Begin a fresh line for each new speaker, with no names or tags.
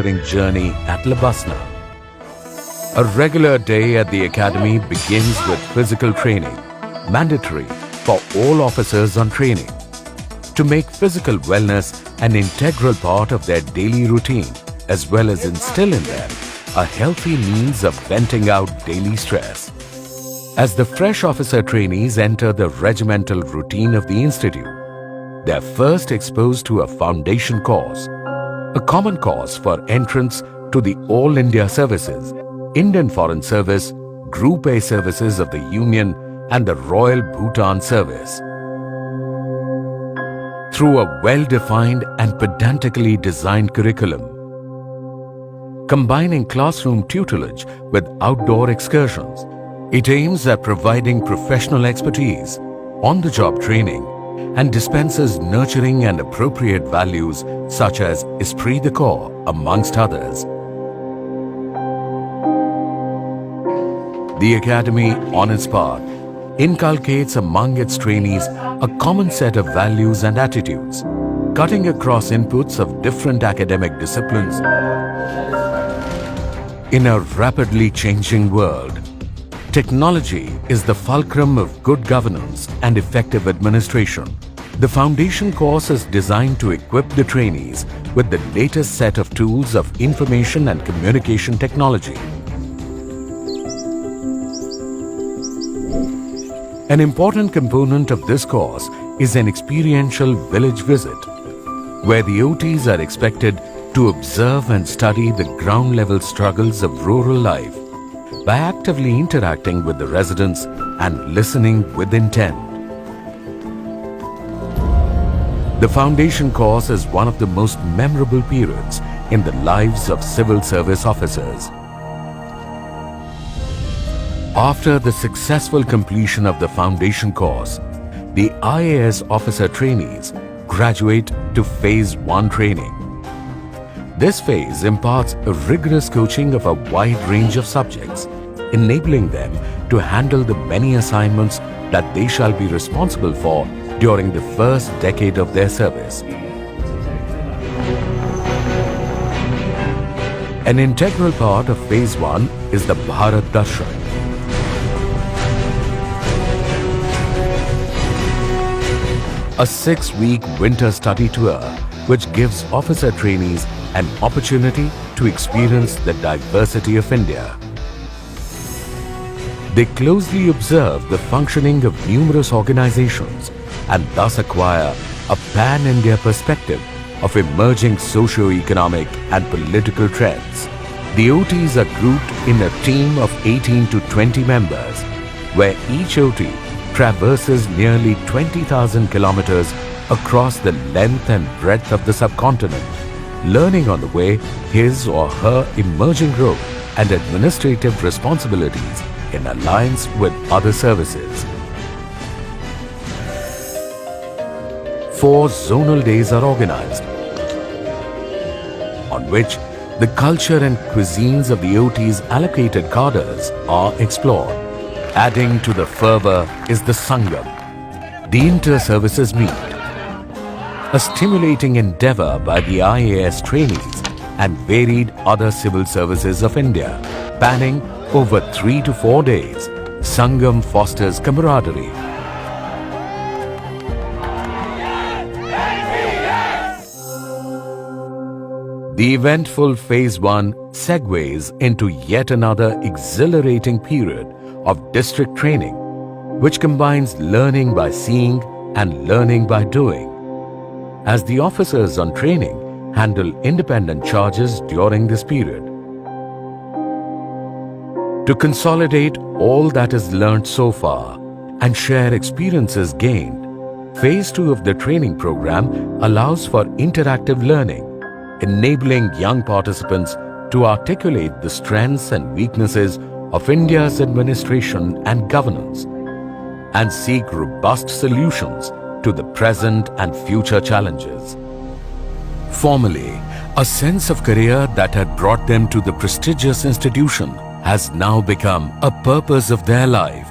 inspiring journey at Labasna. A regular day at the academy begins with physical training, mandatory for all officers on training, to make physical wellness an integral part of their daily routine, as well as instill in them a healthy means of venting out daily stress. As the fresh officer trainees enter the regimental routine of the institute, they are first exposed to a foundation course, a common course for entrance to the All India Services, Indian Foreign Service, Group A Services of the Union and the Royal Bhutan Service. Through a well-defined and pedantically designed curriculum, combining classroom tutelage with outdoor excursions, it aims at providing professional expertise, on-the-job training, and dispenses nurturing and appropriate values such as esprit de corps, amongst others. The Academy, on its part, inculcates among its trainees a common set of values and attitudes, cutting across inputs of different academic disciplines. In a rapidly changing world, technology is the fulcrum of good governance and effective administration. The foundation course is designed to equip the trainees with the latest set of tools of information and communication technology. An important component of this course is an experiential village visit, where the OTs are expected to observe and study the ground-level struggles of rural life by actively interacting with the residents and listening with intent. The foundation course is one of the most memorable periods in the lives of civil service officers. After the successful completion of the foundation course, the IAS officer trainees graduate to Phase 1 training. This phase imparts a rigorous coaching of a wide range of subjects, enabling them to handle the many assignments that they shall be responsible for during the first decade of their service. An integral part of Phase 1 is the Bharat Darshan. A 6-week winter study tour which gives officer trainees an opportunity to experience the diversity of India. They closely observe the functioning of numerous organizations and thus acquire a pan-India perspective of emerging socio-economic and political trends. The OTs are grouped in a team of 18 to 20 members, where each OT traverses nearly 20,000 kilometers across the length and breadth of the subcontinent, learning on the way his or her emerging role and administrative responsibilities in alliance with other services. 4 zonal days are organized, on which the culture and cuisines of the OT's allocated cadres are explored. Adding to the fervor is the Sangam, the inter-services meet, a stimulating endeavor by the IAS trainees and varied other civil services of India. Spanning over 3 to 4 days, Sangam fosters camaraderie. The eventful Phase 1 segues into yet another exhilarating period of district training, which combines learning by seeing and learning by doing, as the officers on training handle independent charges during this period. To consolidate all that is learnt so far and share experiences gained, Phase 2 of the training program allows for interactive learning, enabling young participants to articulate the strengths and weaknesses of India's administration and governance and seek robust solutions to the present and future challenges. Formerly, a sense of career that had brought them to the prestigious institution has now become a purpose of their life